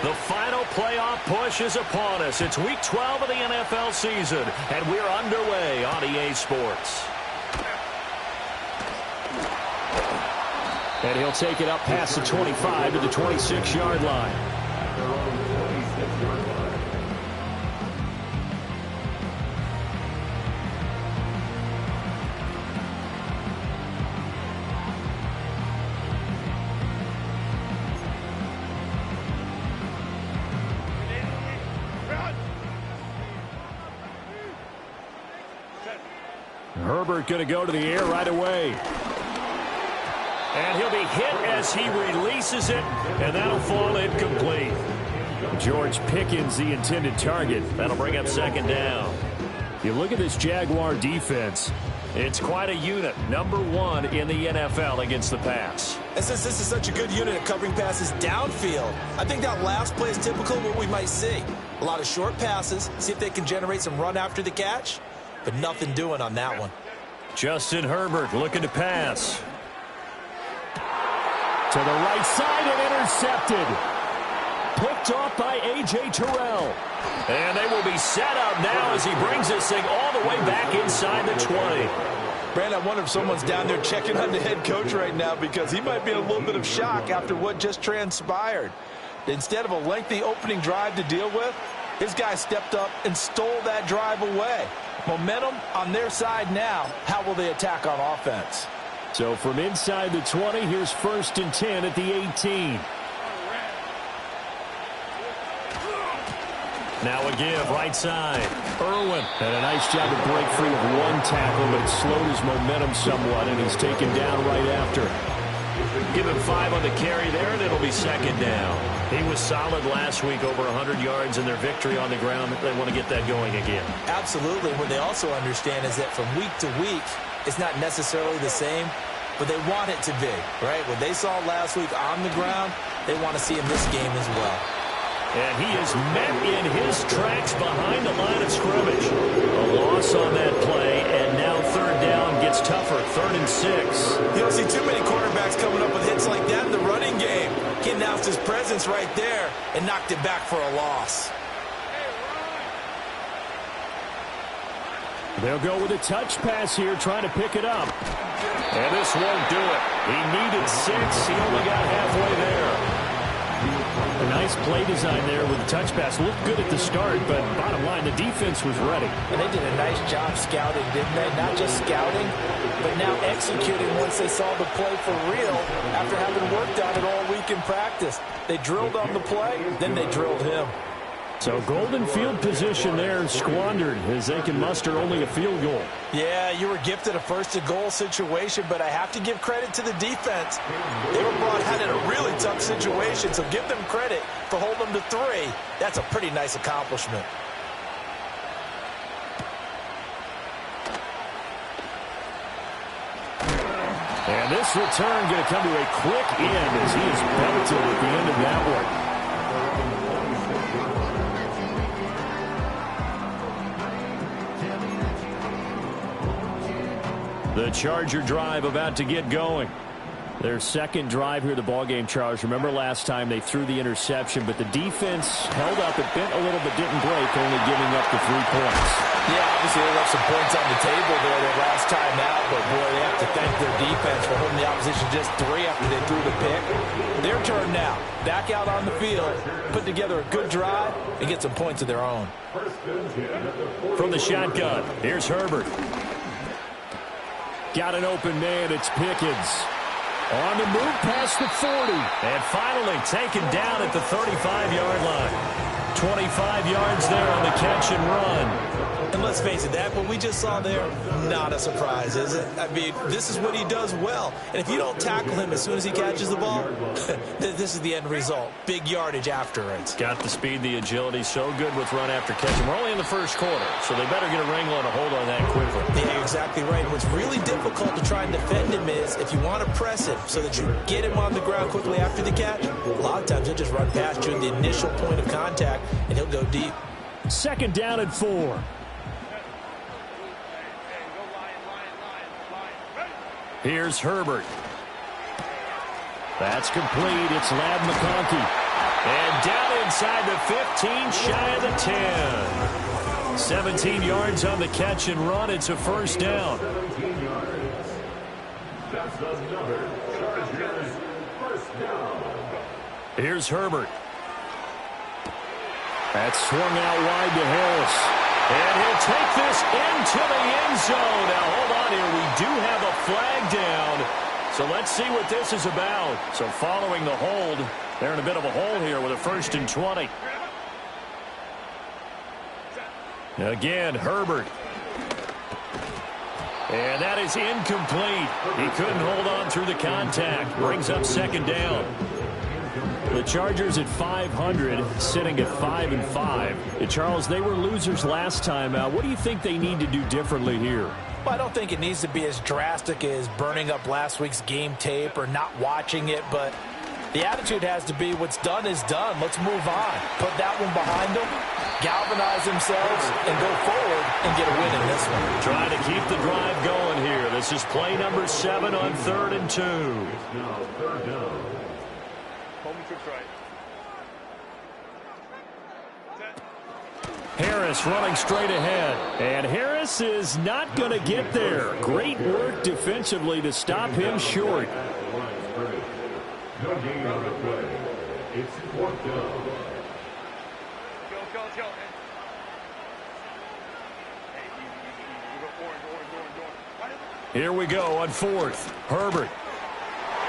The final playoff push is upon us. It's Week 12 of the NFL season, and we're underway on EA Sports. And he'll take it up past the 25 to the 26-yard line. Herbert going to go to the air right away. And he'll be hit as he releases it, and that'll fall incomplete. George Pickens, the intended target. That'll bring up second down. You look at this Jaguar defense. It's quite a unit. Number 1 in the NFL against the pass. And since this is such a good unit at covering passes downfield, I think that last play is typical of what we might see. A lot of short passes, see if they can generate some run after the catch, but nothing doing on that one. Justin Herbert looking to pass. To the right side and intercepted. Picked off by A.J. Terrell. And they will be set up now as he brings this thing all the way back inside the 20. Brandon, I wonder if someone's down there checking on the head coach right now because he might be in a little bit of shock after what just transpired. Instead of a lengthy opening drive to deal with, his guy stepped up and stole that drive away. Momentum on their side now. How will they attack on offense? So from inside the 20, here's 1st and 10 at the 18. Now a give, right side. Irwin had a nice job to break free of one tackle, but it slowed his momentum somewhat, and he's taken down right after. Give him 5 on the carry there, and it'll be second down. He was solid last week, over 100 yards in their victory on the ground. They want to get that going again. Absolutely. What they also understand is that from week to week, it's not necessarily the same, but they want it to be, right? What they saw last week on the ground, they want to see in this game as well. And he is met in his tracks behind the line of scrimmage. A loss on that play, and now 3rd down gets tougher, 3rd and 6. You don't see too many quarterbacks coming up with hits like that in the running game. He announced his presence right there and knocked it back for a loss. They'll go with a touch pass here, trying to pick it up. And this won't do it. He needed 6. He only got halfway there. A nice play design there with the touch pass. Looked good at the start, but bottom line, the defense was ready. And they did a nice job scouting, didn't they? Not just scouting, but now executing once they saw the play for real after having worked on it all week in practice. They drilled on the play, then they drilled him. So golden field position there squandered as they can muster only a field goal. Yeah, you were gifted a first-to-goal situation, but I have to give credit to the defense. They were brought out in a really tough situation, so give them credit for holding them to 3. That's a pretty nice accomplishment. And this return going to come to a quick end as he is belted at the end of that one. The Charger drive about to get going. Their second drive here, the ballgame, Charles. Remember last time they threw the interception, but the defense held up. It bent a little but didn't break, only giving up the 3 points. Yeah, obviously they left some points on the table there their last time out, but boy, they have to thank their defense for holding the opposition just 3 after they threw the pick. Their turn now. Back out on the field, put together a good drive, and get some points of their own. From the shotgun, here's Herbert. Got an open man, it's Pickens. On the move past the 40. And finally taken down at the 35-yard line. 25 yards there on the catch and run. And let's face it, that what we just saw there, not a surprise, is it? I mean, this is what he does well. And if you don't tackle him as soon as he catches the ball, this is the end result. Big yardage after it. Got the speed, the agility, so good with run after catch. And we're only in the first quarter, so they better get a wrangle and a hold on that quickly. Yeah, you're exactly right. What's really difficult to try and defend him is if you want to press him so that you get him on the ground quickly after the catch, a lot of times he'll just run past you at the initial point of contact, and he'll go deep. Second down and 4. Here's Herbert. That's complete. It's Ladd McConkey. And down inside the 15, shy of the 10. 17 yards on the catch and run. It's a first down. That's another Chargers first down. Here's Herbert. That's swung out wide to Harris. And he'll take this into the end zone. Now, hold on here. We do have a flag down. So let's see what this is about. So following the hold, they're in a bit of a hole here with a 1st and 20. Again, Herbert. And that is incomplete. He couldn't hold on through the contact. Brings up 2nd down. The Chargers at 500, sitting at 5-5. Charles, they were losers last time out. What do you think they need to do differently here? Well, I don't think it needs to be as drastic as burning up last week's game tape or not watching it, but the attitude has to be what's done is done. Let's move on. Put that one behind them, galvanize themselves, and go forward and get a win in this one. Trying to keep the drive going here. This is play number 7 on 3rd and 2. Now third down. Harris running straight ahead. And Harris is not going to get there. Great work defensively to stop him short. No gain on the play. It's 4th down. Here we go on 4th. Herbert.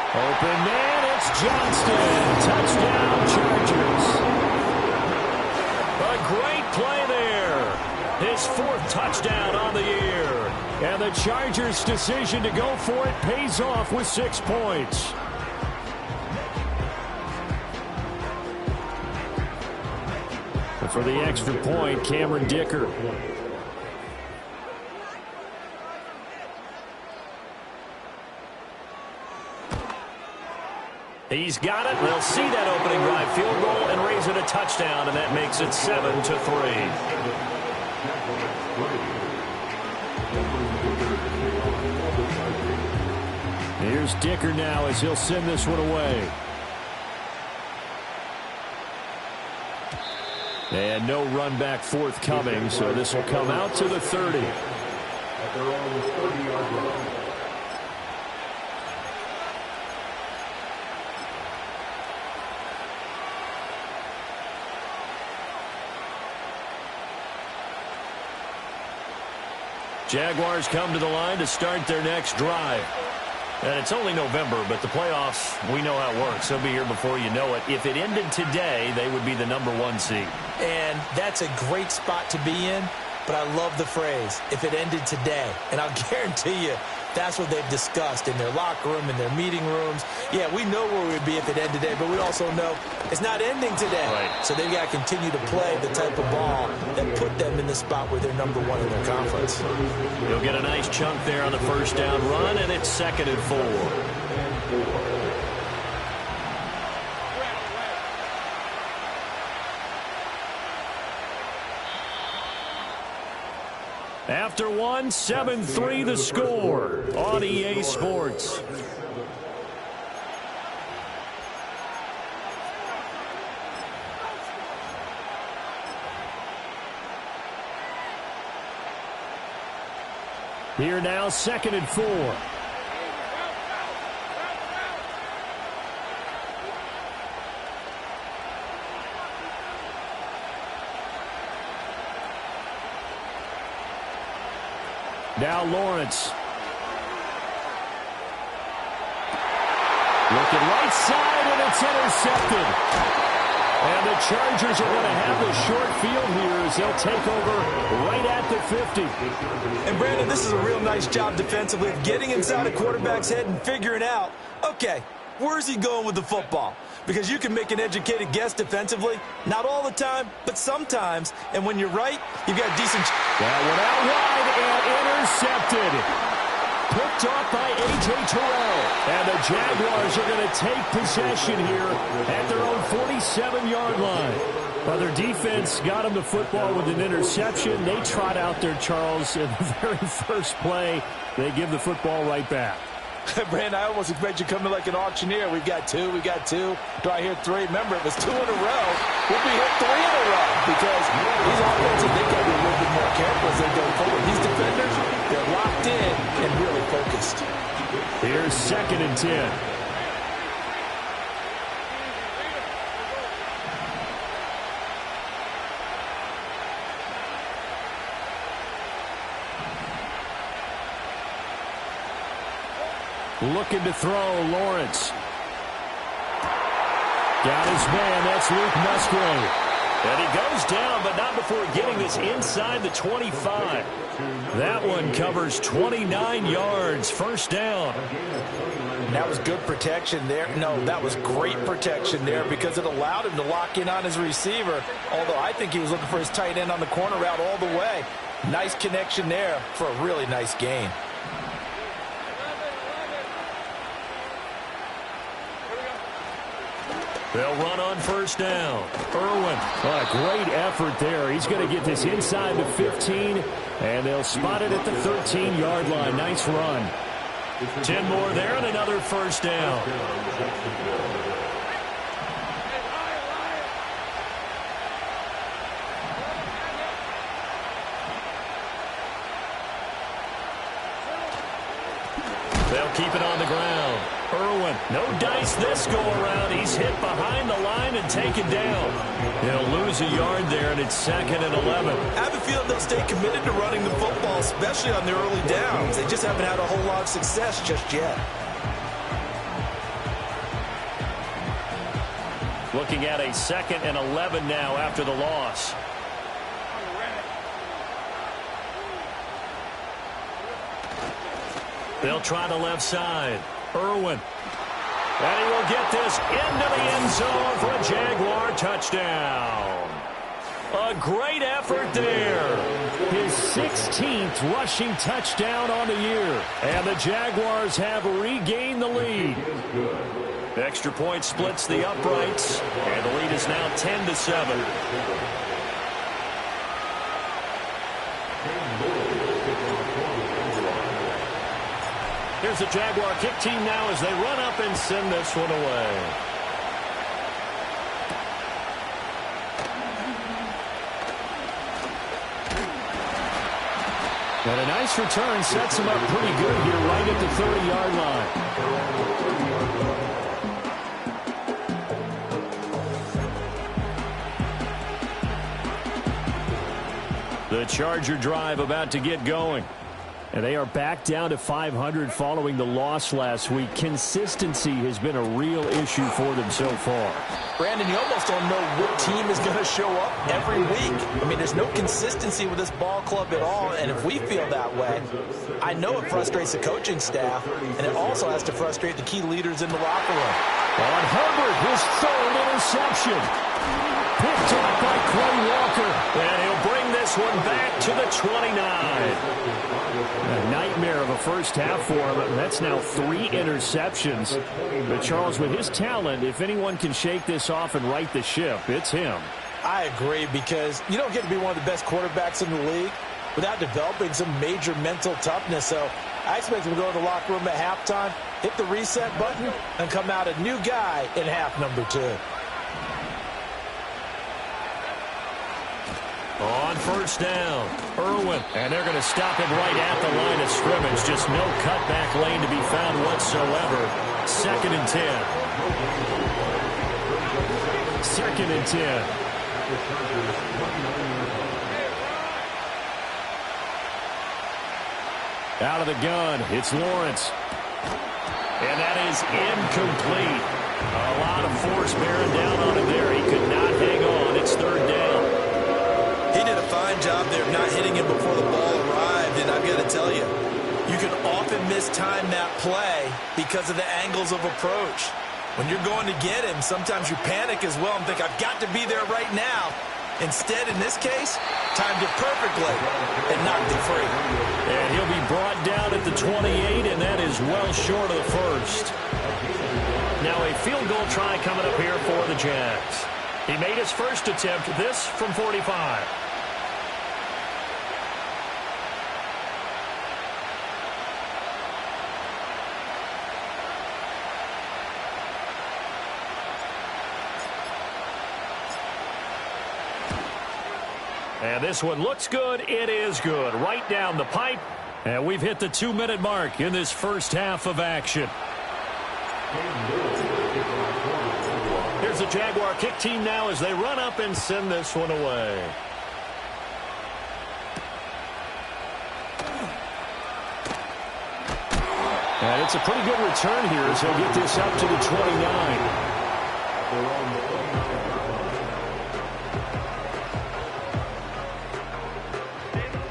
Open man, it's Johnston. Touchdown, Chargers. A great play there. His 4th touchdown on the year. And the Chargers' decision to go for it pays off with 6 points. And for the extra point, Cameron Dicker. He's got it. They'll see that opening drive field goal and raise it a touchdown, and that makes it 7-3. Here's Dicker now as he'll send this one away. And no run back forthcoming, so this will come out to the 30. At their own 30-yard line. Jaguars come to the line to start their next drive. And it's only November, but the playoffs, we know how it works. They'll be here before you know it. If it ended today, they would be the #1 seed. And that's a great spot to be in, but I love the phrase, if it ended today. And I'll guarantee you, that's what they've discussed in their locker room, in their meeting rooms. Yeah, we know where we'd be if it ended today, but we also know it's not ending today. Right. So they've got to continue to play the type of ball that put them in the spot where they're #1 in their conference. He'll get a nice chunk there on the 1st down run, and it's 2nd and 4. After 1, 7-3 the score on EA Sports. Here now, 2nd and 4. Now Lawrence. Looking right side, and it's intercepted. And the Chargers are going to have the short field here as they'll take over right at the 50. And, Brandon, this is a real nice job defensively of getting inside a quarterback's head and figuring out, okay, where's he going with the football? Because you can make an educated guess defensively. Not all the time, but sometimes. And when you're right, you've got a decent... That one out wide and intercepted. Picked off by A.J. Terrell. And the Jaguars are going to take possession here at their own 47-yard line. Well, their defense got them the football with an interception. They trot out there, Charles, in the very first play. They give the football right back. Brandon, I almost expect you to come in like an auctioneer. We got two. Do I hear three? Remember, if it's 2 in a row, we'll be hit 3 in a row because these offenses, they got to be a little bit more careful as they go forward. These defenders, they're locked in and really focused. Here's 2nd and 10. Looking to throw, Lawrence. Got his man, that's Luke Musgrave. And he goes down, but not before getting this inside the 25. That one covers 29 yards, 1st down. That was good protection there. No, that was great protection there because it allowed him to lock in on his receiver, although I think he was looking for his tight end on the corner route all the way. Nice connection there for a really nice gain. They'll run on 1st down. Irwin, what a great effort there. He's going to get this inside the 15, and they'll spot it at the 13-yard line. Nice run. 10 more there and another 1st down. They'll keep it on the ground. Irwin, no dice this go-around. He's hit behind the line and taken down. He'll lose a yard there, and it's 2nd and 11. I have a feeling they'll stay committed to running the football, especially on their early downs. They just haven't had a whole lot of success just yet. Looking at a 2nd and 11 now after the loss. They'll try the left side. Irwin. And he will get this into the end zone for a Jaguar touchdown. A great effort there. His 16th rushing touchdown on the year. And the Jaguars have regained the lead. Extra point splits the uprights. And the lead is now 10-7. Here's the Jaguar kick team now as they run up and send this one away. And a nice return sets him up pretty good here right at the 30-yard line. The Charger drive about to get going. And they are back down to 500 following the loss last week. Consistency has been a real issue for them so far. Brandon, you almost don't know what team is going to show up every week. I mean, there's no consistency with this ball club at all, and if we feel that way, I know it frustrates the coaching staff, and it also has to frustrate the key leaders in the locker room. On Herbert, his 3rd interception. Picked off by Quay Walker. And he'll bring this one back to the 29. A nightmare of a first half for him. That's now 3 interceptions. But Charles, with his talent, if anyone can shake this off and right the ship, it's him. I agree, because you don't get to be one of the best quarterbacks in the league without developing some major mental toughness. So I expect him to go to the locker room at halftime, hit the reset button, and come out a new guy in half number 2. On 1st down, Irwin, and they're going to stop him right at the line of scrimmage. Just no cutback lane to be found whatsoever. 2nd and 10. 2nd and 10. Out of the gun, it's Lawrence. And that is incomplete. A lot of force bearing down on him there. He could not hang on. It's 3rd down. He did a fine job there of not hitting him before the ball arrived, and I've got to tell you, you can often mistime that play because of the angles of approach. When you're going to get him, sometimes you panic as well and think, I've got to be there right now. Instead, in this case, timed it perfectly and knocked it free. And he'll be brought down at the 28, and that is well short of the first. Now a field goal try coming up here for the Jags. He made his first attempt, this from 45. And this one looks good. It is good. Right down the pipe. And we've hit the 2-minute mark in this first half of action. Here's the Jaguar kick team now as they run up and send this one away. And it's a pretty good return here as he'll get this up to the 29.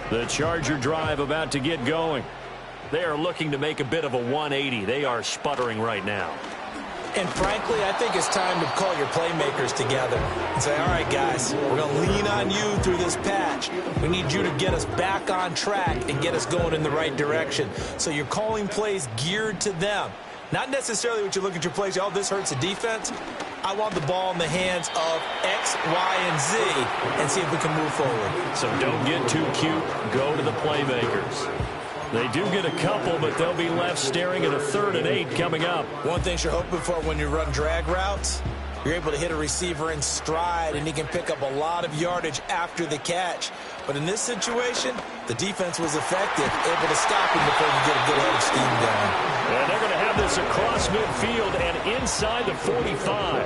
The Charger drive about to get going. They are looking to make a bit of a 180. They are sputtering right now. And frankly, I think it's time to call your playmakers together and say, all right, guys, we're going to lean on you through this patch. We need you to get us back on track and get us going in the right direction. So you're calling plays geared to them. Not necessarily what you look at your plays, oh, this hurts the defense. I want the ball in the hands of X, Y, and Z and see if we can move forward. So don't get too cute. Go to the playmakers. They do get a couple, but they'll be left staring at a 3rd and 8 coming up. One thing you're hoping for when you run drag routes, you're able to hit a receiver in stride, and he can pick up a lot of yardage after the catch. But in this situation, the defense was effective, able to stop him before you get a good head of steam going. And they're going to have this across midfield and inside the 45.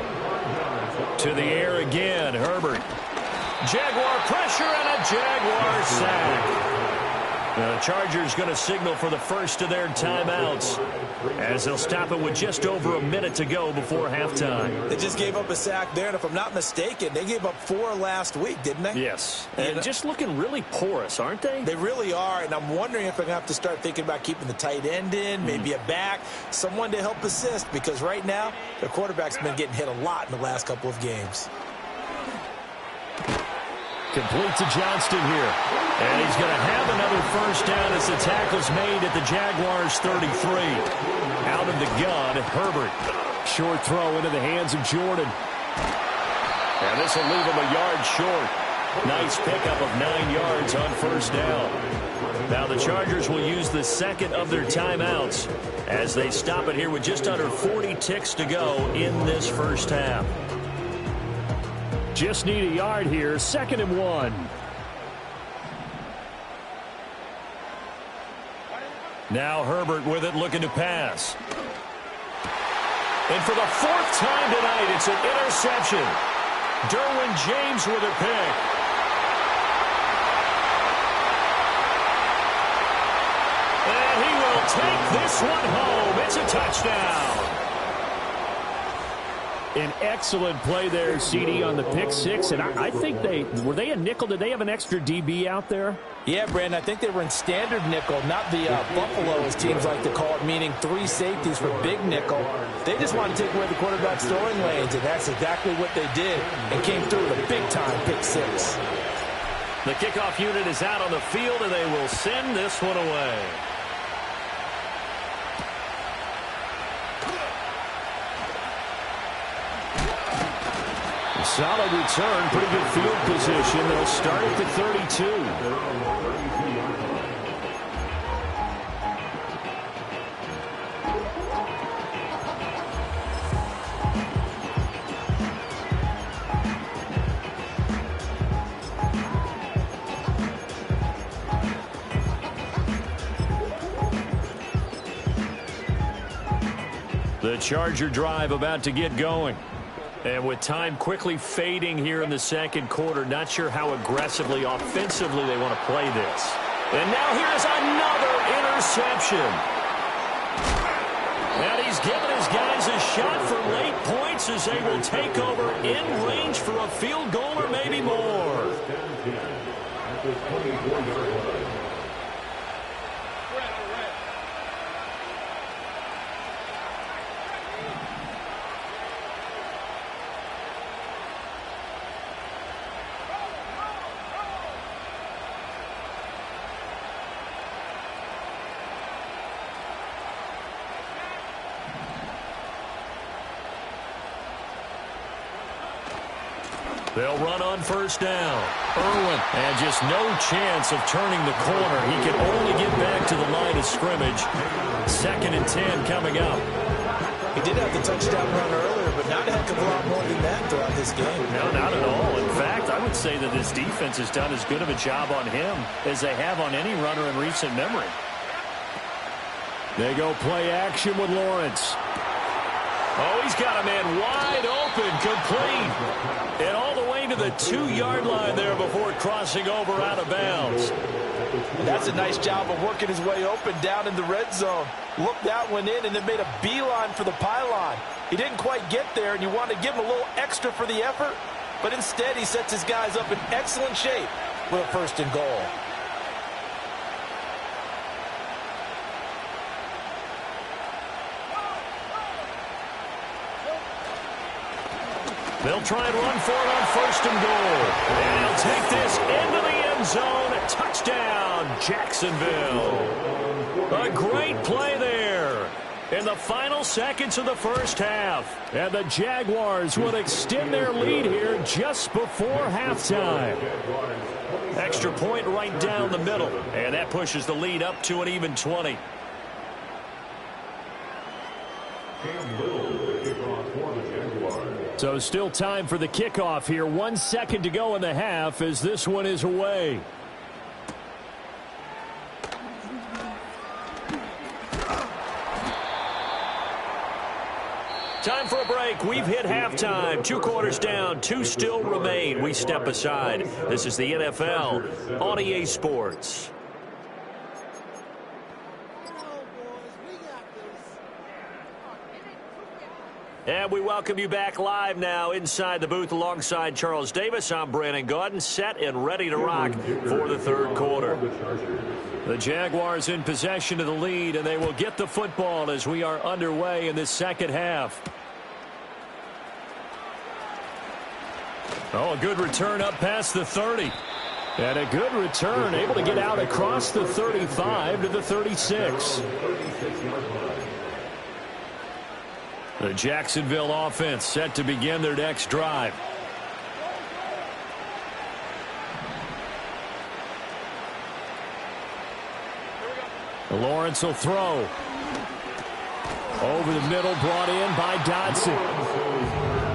To the air again, Herbert. Jaguar pressure and a Jaguar sack. The Chargers going to signal for the first of their timeouts as they'll stop it with just over a minute to go before halftime. They just gave up a sack there, and if I'm not mistaken, they gave up 4 last week, didn't they? Yes, and just looking really porous, aren't they? They really are, and I'm wondering if they're going to have to start thinking about keeping the tight end in, maybe a back, someone to help assist, because right now, their quarterback's been getting hit a lot in the last couple of games. Complete to Johnston here. And he's going to have another first down as the tackle's made at the Jaguars' 33. Out of the gun, Herbert. Short throw into the hands of Jordan. And this will leave him a yard short. Nice pickup of 9 yards on first down. Now the Chargers will use the second of their timeouts as they stop it here with just under 40 ticks to go in this first half. Just need a yard here, 2nd and 1. Now Herbert with it, looking to pass. And for the 4th time tonight, it's an interception. Derwin James with a pick. And he will take this one home. It's a touchdown. An excellent play there, CD, on the pick six. And I think were they a nickel? Did they have an extra DB out there? Yeah, Brandon, I think they were in standard nickel, not the Buffalo, as teams like to call it, meaning 3 safeties for big nickel. They just wanted to take away the quarterback's throwing lanes, and that's exactly what they did, and came through with a big-time pick six. The kickoff unit is out on the field, and they will send this one away. Solid return, pretty good field position. They'll start at the 32. The Charger drive about to get going. And with time quickly fading here in the second quarter, not sure how aggressively, offensively they want to play this. And now here's another interception. And he's given his guys a shot for late points as they will take over in range for a field goal or maybe more. They'll run on first down. Irwin, and just no chance of turning the corner. He can only get back to the line of scrimmage. 2nd and 10 coming up. He did have the touchdown run early. earlier, but not a heck of a lot more than that throughout this game. No, not at all. In fact, I would say that this defense has done as good of a job on him as they have on any runner in recent memory. They go play action with Lawrence. Oh, he's got a man wide open, complete. And all the way to the 2-yard line there before crossing over out of bounds. And that's a nice job of working his way open down in the red zone. Looked that one in and then made a beeline for the pylon. He didn't quite get there, and you want to give him a little extra for the effort. But instead, he sets his guys up in excellent shape with a 1st and goal. They'll try and run for it on 1st and goal. And he'll take this into the end zone. Touchdown, Jacksonville. A great play there in the final seconds of the first half. And the Jaguars will extend their lead here just before halftime. Extra point right down the middle. And that pushes the lead up to an even 20. So still time for the kickoff here. 1 second to go in the half as this one is away. Time for a break. We've hit halftime. 2 quarters down. 2 still remain. We step aside. This is the NFL on EA Sports. And we welcome you back live now inside the booth alongside Charles Davis. I'm Brandon Gaudin, set and ready to rock for the 3rd quarter. The Jaguars in possession of the lead, and they will get the football as we are underway in this 2nd half. Oh, a good return up past the 30. And a good return, able to get out across the 35 to the 36. The Jacksonville offense set to begin their next drive. Lawrence will throw. Over the middle, brought in by Dodson.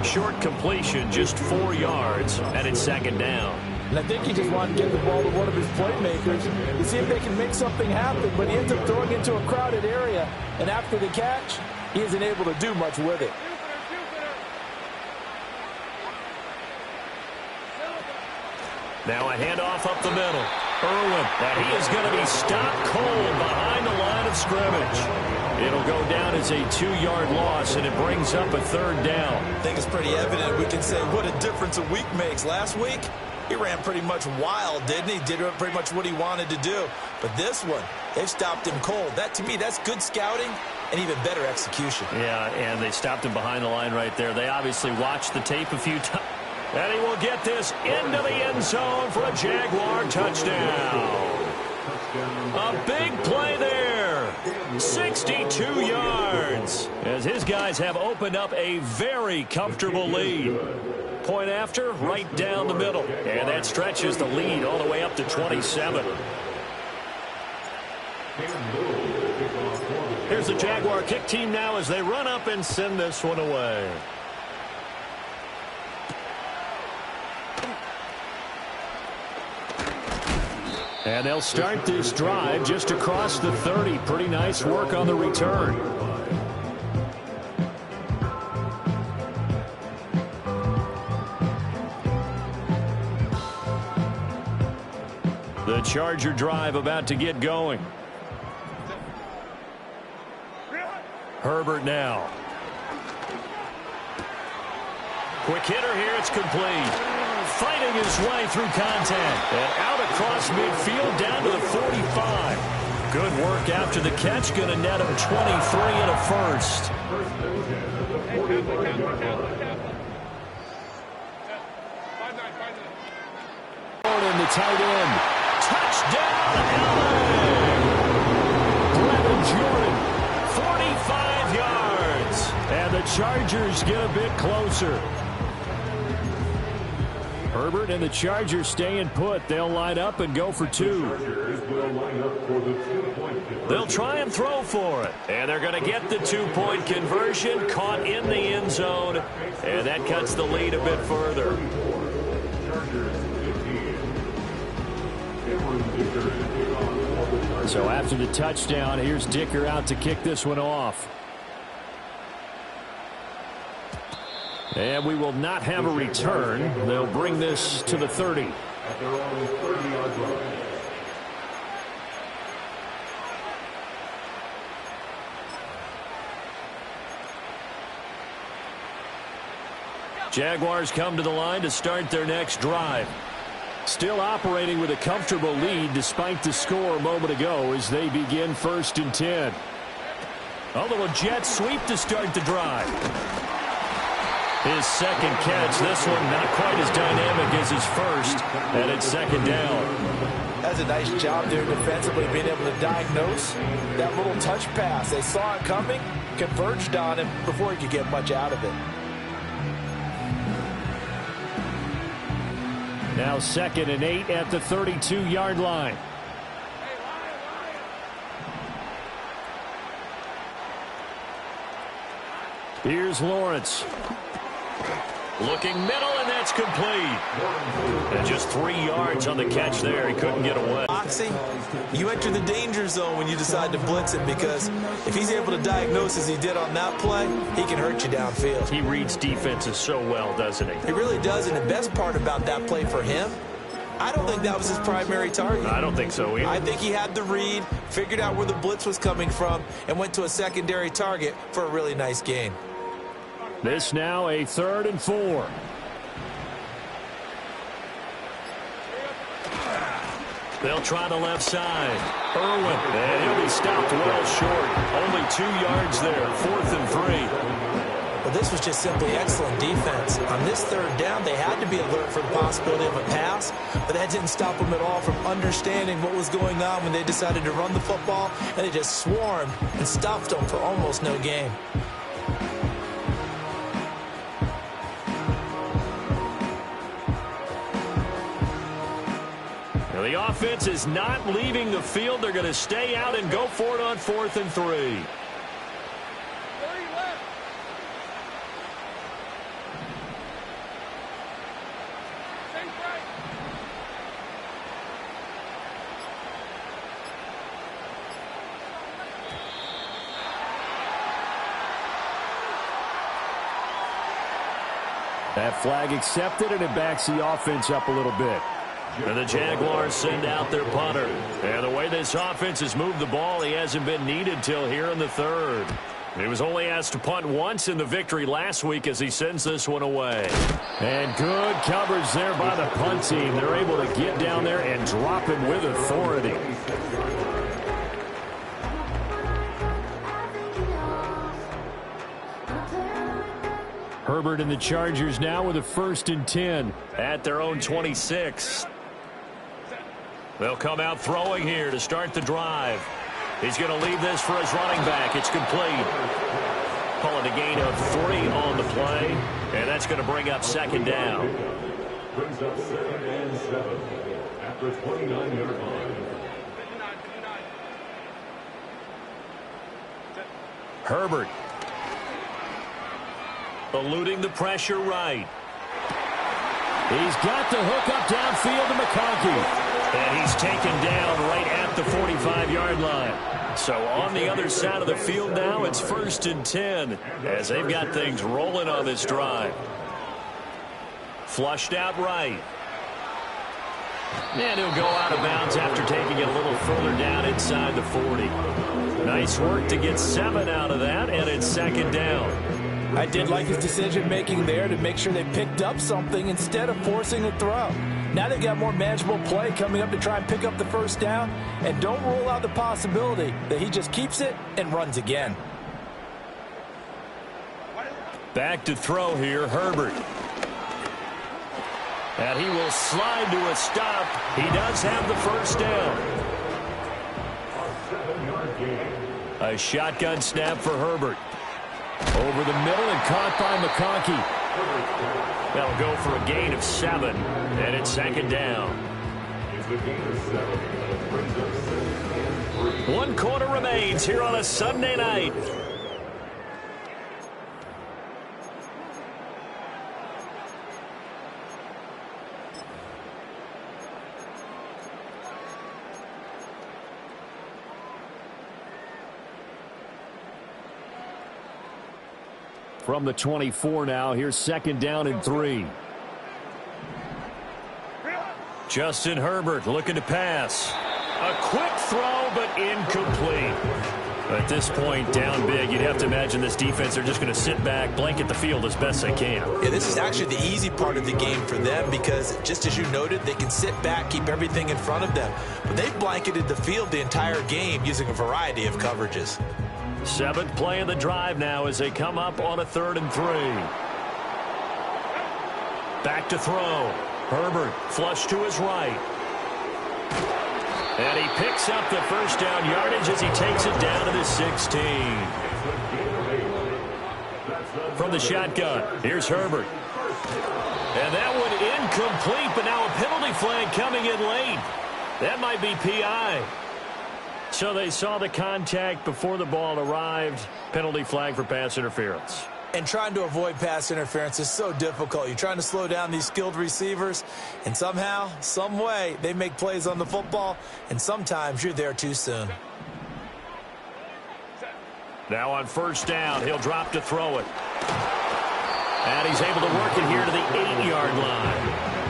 Short completion, just 4 yards, and it's 2nd down. And I think he just wanted to get the ball to one of his playmakers to see if they can make something happen, but he ends up throwing into a crowded area, and after the catch, he isn't able to do much with it. Now a handoff up the middle. Irwin, and he is going to be stopped cold behind the line of scrimmage. It'll go down as a 2-yard loss, and it brings up a 3rd down. I think it's pretty evident. We can say what a difference a week makes. Last week, he ran pretty much wild, didn't he? Did pretty much what he wanted to do. But this one, they've stopped him cold. That, to me, that's good scouting and even better execution. Yeah, and they stopped him behind the line right there. They obviously watched the tape a few times. And he will get this into the end zone for a Jaguar touchdown. A big play there. 62 yards. As his guys have opened up a very comfortable lead. Point after, right down the middle. And that stretches the lead all the way up to 27. Here's the Jaguar kick team now as they run up and send this one away. And they'll start this drive just across the 30. Pretty nice work on the return. The Charger drive about to get going. Herbert now. Quick hitter here. It's complete. Fighting his way through contact. And out across midfield down to the 45. Good work after the catch. Going to net him 23 and a first. And the tight end. Touchdown, Allen! Brevin Jordan, 45 yards. And the Chargers get a bit closer. Herbert and the Chargers staying put. They'll line up and go for two. They'll try and throw for it. And they're going to get the two-point conversion, caught in the end zone. And that cuts the lead a bit further. So after the touchdown, here's Dicker out to kick this one off. And we will not have a return. They'll bring this to the 30. At their own 30-yard line. Jaguars come to the line to start their next drive. Still operating with a comfortable lead despite the score a moment ago as they begin 1st and 10. A little jet sweep to start the drive. His second catch, this one not quite as dynamic as his first, and it's 2nd down. That's a nice job there defensively, being able to diagnose that little touch pass. They saw it coming, converged on him before he could get much out of it. Now 2nd and 8 at the 32-yard line. Here's Lawrence. Looking middle, and that's complete. And just 3 yards on the catch there. He couldn't get away. Boxing, you enter the danger zone when you decide to blitz him, because if he's able to diagnose as he did on that play, he can hurt you downfield. He reads defenses so well, doesn't he? He really does, and the best part about that play for him, I don't think that was his primary target. I don't think so either. I think he had the read, figured out where the blitz was coming from, and went to a secondary target for a really nice gain. This now a 3rd and 4. They'll try the left side. Irwin, and he'll be stopped well short. Only 2 yards there, 4th and 3. Well, this was just simply excellent defense. On this 3rd down, they had to be alert for the possibility of a pass, but that didn't stop them at all from understanding what was going on when they decided to run the football, and they just swarmed and stuffed them for almost no gain. The offense is not leaving the field. They're going to stay out and go for it on 4th and 3. That flag accepted, and it backs the offense up a little bit. And the Jaguars send out their punter. And the way this offense has moved the ball, he hasn't been needed till here in the 3rd. He was only asked to punt once in the victory last week as he sends this one away. And good coverage there by the punt team. They're able to get down there and drop him with authority. Herbert and the Chargers now with a 1st and 10 at their own 26. They'll come out throwing here to start the drive. He's going to leave this for his running back. It's complete. Call it a gain of 3 on the play, and that's going to bring up 2nd down. Brings up 2nd and 7 at the 29-yard line. Herbert. Eluding the pressure right. He's got the hook up downfield to McConkey. And he's taken down right at the 45-yard line. So on the other side of the field now, it's 1st and 10 as they've got things rolling on this drive. Flushed out right. And he'll go out of bounds after taking it a little further down inside the 40. Nice work to get 7 out of that, and it's 2nd down. I did like his decision-making there to make sure they picked up something instead of forcing a throw. Now they've got more manageable play coming up to try and pick up the 1st down, and don't rule out the possibility that he just keeps it and runs again. Back to throw here, Herbert. And he will slide to a stop. He does have the 1st down. A shotgun snap for Herbert. Over the middle and caught by McConkey. That'll go for a gain of 7, and it's second down. It's a gain of 7. Brings up 7 and 3. 1 quarter remains here on a Sunday night. From the 24 now, here's second down and 3. Justin Herbert looking to pass. A quick throw, but incomplete. At this point, down big, you'd have to imagine this defense, they're just going to sit back, blanket the field as best they can. Yeah, this is actually the easy part of the game for them because, just as you noted, they can sit back, keep everything in front of them. But they've blanketed the field the entire game using a variety of coverages. 7th play of the drive now as they come up on a 3rd and 3. Back to throw. Herbert flush to his right. And he picks up the first down yardage as he takes it down to the 16. From the shotgun, here's Herbert. And that one incomplete, but now a penalty flag coming in late. That might be PI. So they saw the contact before the ball arrived. Penalty flag for pass interference. And trying to avoid pass interference is so difficult. You're trying to slow down these skilled receivers, and somehow, some way, they make plays on the football, and sometimes you're there too soon. Now on first down, he'll drop to throw it. And he's able to work it here to the 8-yard line.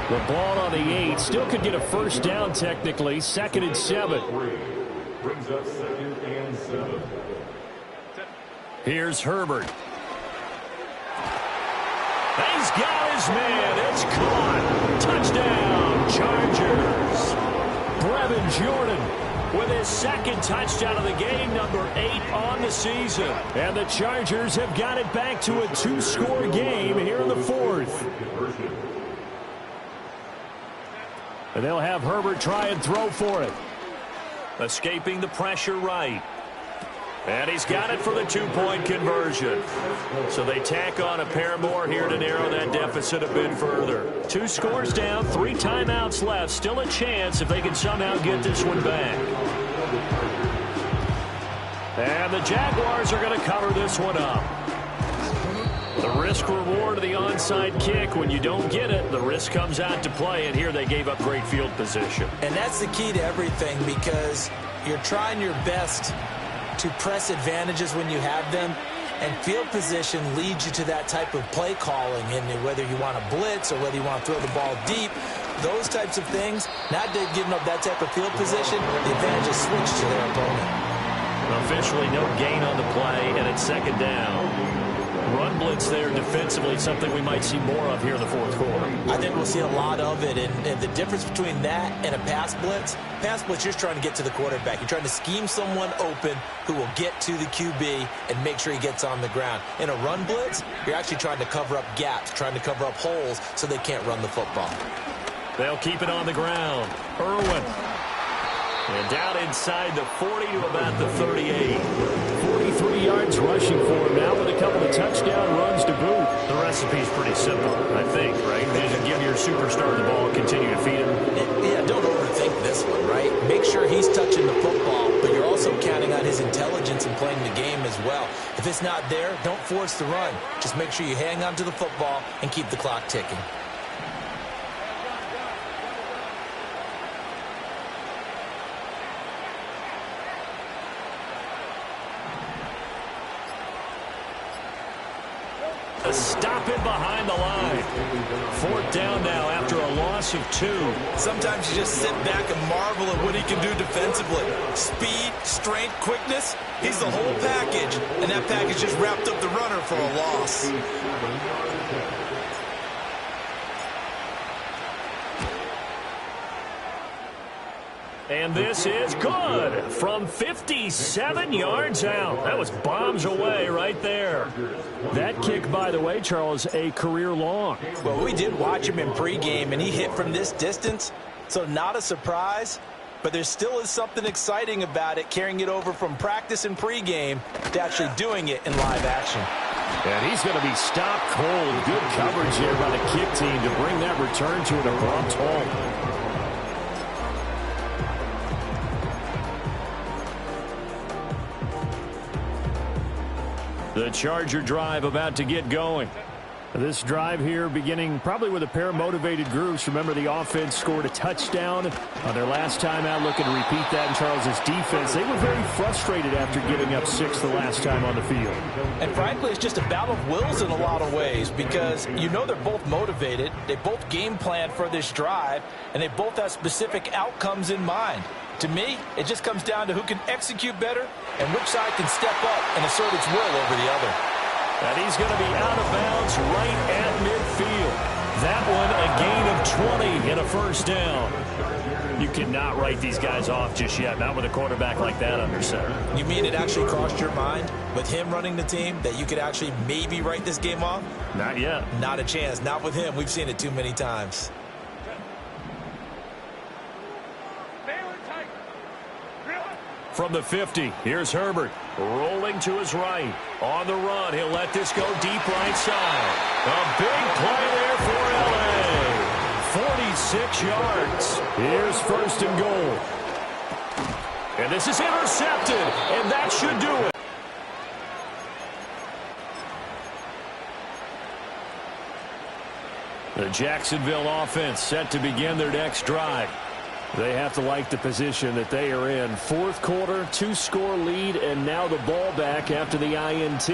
The ball on the 8 still could get a first down technically. 2nd and 7. Brings up 2nd and 7. Here's Herbert. He's got his man. It's caught. Touchdown, Chargers. Brevin Jordan with his 2nd touchdown of the game, number 8 on the season. And the Chargers have got it back to a 2-score game here in the 4th. And they'll have Herbert try and throw for it. Escaping the pressure right. And he's got it for the 2-point conversion. So they tack on a pair more here to narrow that deficit a bit further. 2 scores down, 3 timeouts left. Still a chance if they can somehow get this one back. And the Jaguars are going to cover this one up. The risk reward of the onside kick. When you don't get it, the risk comes out to play. And here they gave up great field position. And that's the key to everything because you're trying your best to press advantages when you have them, and field position leads you to that type of play calling, and whether you want to blitz or whether you want to throw the ball deep, those types of things, not giving up that type of field position, the advantage is switched to their opponent. Officially no gain on the play, and it's 2nd down. Run blitz there defensively, something we might see more of here in the 4th quarter. I think we'll see a lot of it, and the difference between that and a pass blitz, you're just trying to get to the quarterback. You're trying to scheme someone open who will get to the QB and make sure he gets on the ground. In a run blitz, you're actually trying to cover up gaps, trying to cover up holes so they can't run the football. They'll keep it on the ground. Irwin. And down inside the 40 to about the 38. 43 yards rushing for him now with a couple of touchdown runs to boot. The recipe's pretty simple, I think, right? Just give your superstar the ball, continue to feed him. Yeah, don't overthink this one, right? Make sure he's touching the football, but you're also counting on his intelligence in playing the game as well. If it's not there, don't force the run. Just make sure you hang on to the football and keep the clock ticking. Stop it behind the line. 4th down now after a loss of 2. Sometimes you just sit back and marvel at what he can do defensively. Speed, strength, quickness, he's the whole package. And that package just wrapped up the runner for a loss. And this is good from 57 yards out. That was bombs away right there. That kick, by the way, Charles, a career long. Well, we did watch him in pregame, and he hit from this distance, so not a surprise. But there still is something exciting about it, carrying it over from practice and pregame to actually doing it in live action. And he's going to be stopped cold. Good coverage here by the kick team to bring that return to an abrupt halt. The Charger drive about to get going. This drive here beginning probably with a pair of motivated groups. Remember, the offense scored a touchdown on their last time out, looking to repeat that in Charles's defense. They were very frustrated after giving up 6 the last time on the field. And frankly, it's just a battle of wills in a lot of ways because you know they're both motivated. They both game plan for this drive, and they both have specific outcomes in mind. To me, it just comes down to who can execute better and which side can step up and assert its will over the other. And he's going to be out of bounds right at midfield. That one, a gain of 20 and a first down. You cannot write these guys off just yet, not with a quarterback like that under center. You mean it actually crossed your mind with him running the team that you could actually maybe write this game off? Not yet. Not a chance. Not with him. We've seen it too many times. From the 50, here's Herbert. Rolling to his right. On the run, he'll let this go deep right side. A big play there for L.A. 46 yards. Here's first and goal. And this is intercepted, and that should do it. The Jacksonville offense set to begin their next drive. They have to like the position that they are in. Fourth quarter, 2-score lead, and now the ball back after the INT.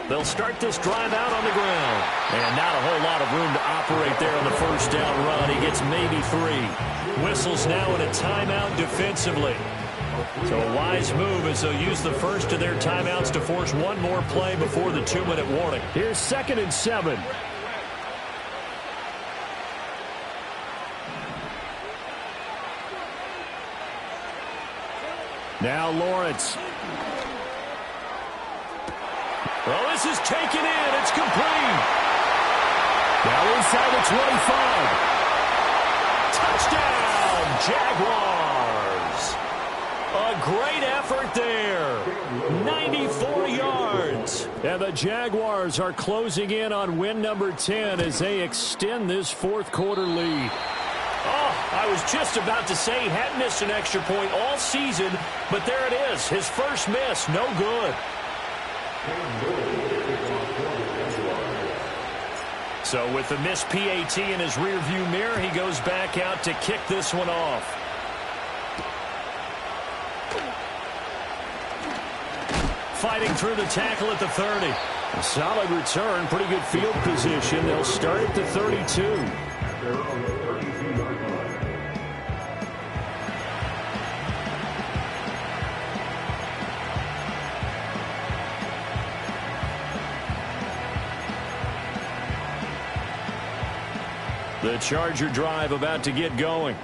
They'll start this drive out on the ground. And not a whole lot of room to operate there on the first down run. He gets maybe 3. Whistles now in a timeout defensively. So a wise move as they'll use the first of their timeouts to force one more play before the 2-minute warning. Here's 2nd and 7. Now Lawrence. Well, this is taken in. It's complete. Now inside the 25. Touchdown, Jaguars. A great effort there. 94 yards. And the Jaguars are closing in on win number 10 as they extend this fourth quarter lead. Oh, I was just about to say he hadn't missed an extra point all season, but there it is. His first miss, no good. So with the missed PAT in his rearview mirror, he goes back out to kick this one off. Fighting through the tackle at the 30. A solid return, pretty good field position. They'll start at the 32. The Charger drive about to get going.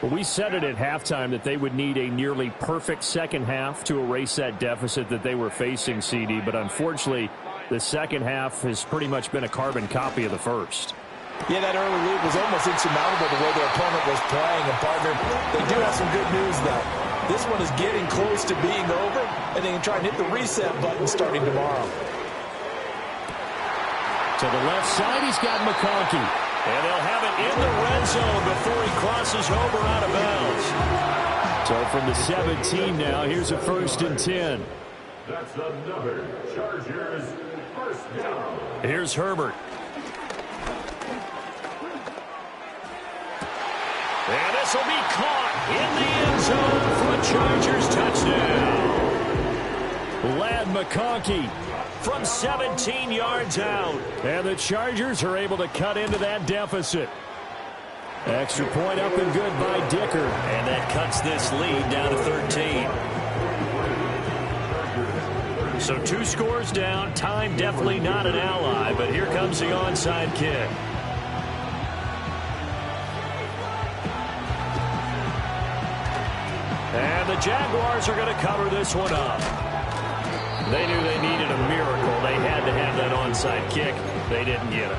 Well, we said it at halftime that they would need a nearly perfect second half to erase that deficit that they were facing, CD. But unfortunately, the second half has pretty much been a carbon copy of the first. Yeah, that early lead was almost insurmountable the way their opponent was playing. And, partner, they do have some good news, though. This one is getting close to being over, and they can try and hit the reset button starting tomorrow. To the left side, he's got McConkey. And they'll have it in the red zone before he crosses over out of bounds. So from the 17 now, here's a 1st and 10. That's another Chargers first down. Here's Herbert. And this will be caught in the end zone for a Chargers touchdown. Ladd McConkey from 17 yards out. And the Chargers are able to cut into that deficit. Extra point up and good by Dicker. And that cuts this lead down to 13. So 2 scores down. Time definitely not an ally. But here comes the onside kick. And the Jaguars are going to cover this one up. They knew they needed a miracle. They had to have that onside kick. They didn't get it.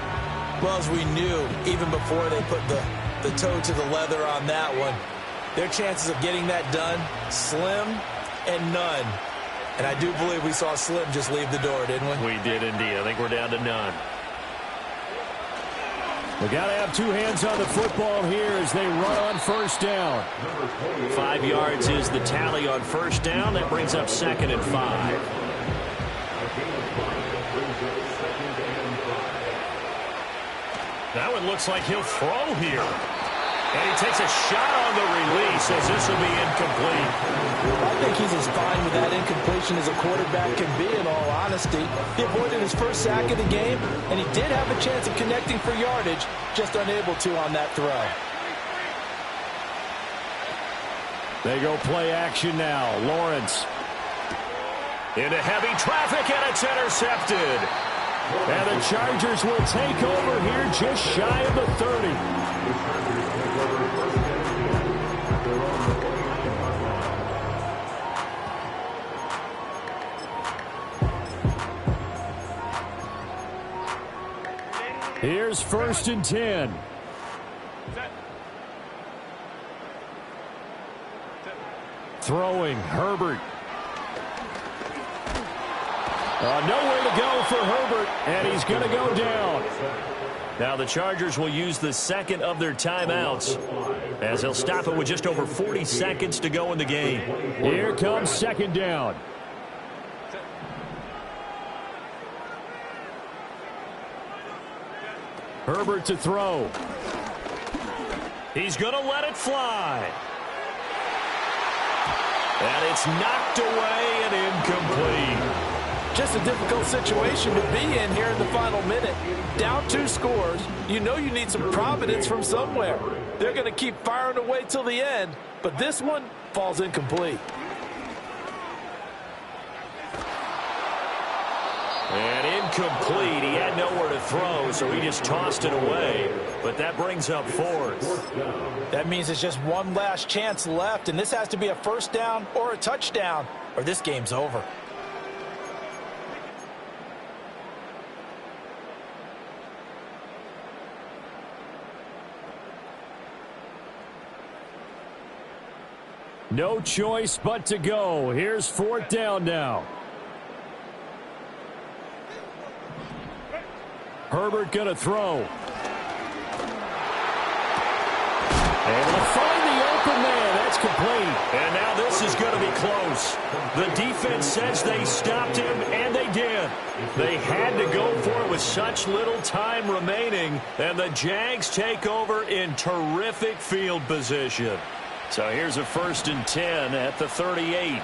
Well, as we knew, even before they put the the toe to the leather on that one. Their chances of getting that done, slim and none. And I do believe we saw Slim just leave the door, didn't we? We did indeed. I think we're down to none. We got to have two hands on the football here as they run on first down. 5 yards is the tally on first down. That brings up 2nd and 5. That one looks like he'll throw here. And he takes a shot on the release as this will be incomplete. I think he's as fine with that incompletion as a quarterback can be, in all honesty. He avoided his first sack of the game, and he did have a chance of connecting for yardage, just unable to on that throw. They go play action now. Lawrence into heavy traffic, and it's intercepted. And the Chargers will take over here just shy of the 30. Here's 1st and 10. Throwing, Herbert. Nowhere to go for Herbert, and he's going to go down. Now the Chargers will use the second of their timeouts as they'll stop it with just over 40 seconds to go in the game. Here comes 2nd down. Herbert to throw. He's going to let it fly. And it's knocked away and incomplete. Just a difficult situation to be in here in the final minute. Down 2 scores. You know you need some providence from somewhere. They're going to keep firing away till the end, but this one falls incomplete. And incomplete. He had nowhere to throw, so he just tossed it away. But that brings up 4th. That means it's just one last chance left, and this has to be a first down or a touchdown, or this game's over. No choice but to go. Here's 4th down now. Herbert going to throw. Able to find the open man. That's complete. And now this is going to be close. The defense says they stopped him, and they did. They had to go for it with such little time remaining, and the Jags take over in terrific field position. So here's a 1st and 10 at the 38.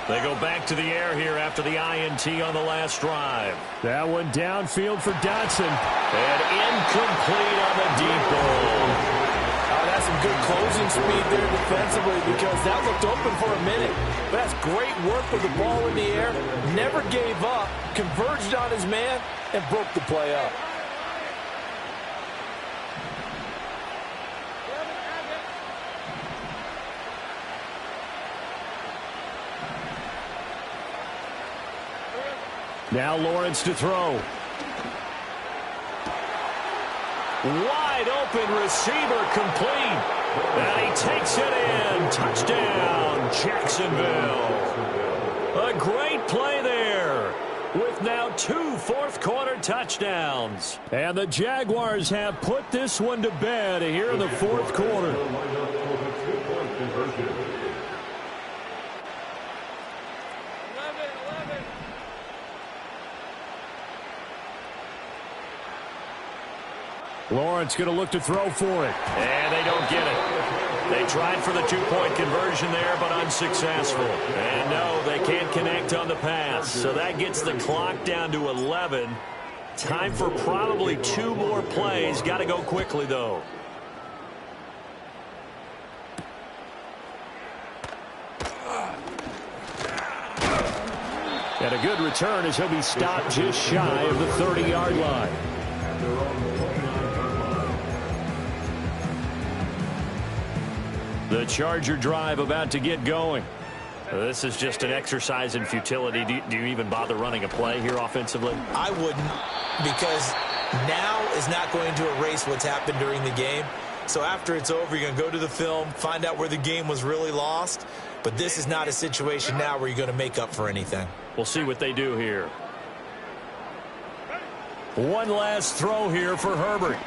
They go back to the air here after the INT on the last drive. That one downfield for Dotson. And incomplete on the deep ball. That's some good closing speed there defensively because that looked open for a minute. But that's great work with the ball in the air. Never gave up, converged on his man, and broke the play up. Now Lawrence to throw. Wide open receiver complete. And he takes it in. Touchdown, Jacksonville. A great play there with now 2 fourth-quarter touchdowns. And the Jaguars have put this one to bed here in the 4th quarter. Lawrence going to look to throw for it. And they don't get it. They tried for the 2-point conversion there, but unsuccessful. And no, they can't connect on the pass. So that gets the clock down to 11. Time for probably 2 more plays. Got to go quickly, though. And a good return as he'll be stopped just shy of the 30-yard line. The Charger drive about to get going. This is just an exercise in futility. Do you even bother running a play here offensively? I wouldn't, because now is not going to erase what's happened during the game. So after it's over, you're going to go to the film, find out where the game was really lost. But this is not a situation now where you're going to make up for anything. We'll see what they do here. One last throw here for Herbert.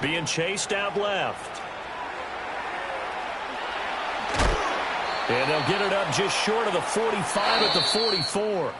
Being chased out left. And they'll get it up just short of the 45 at the 44.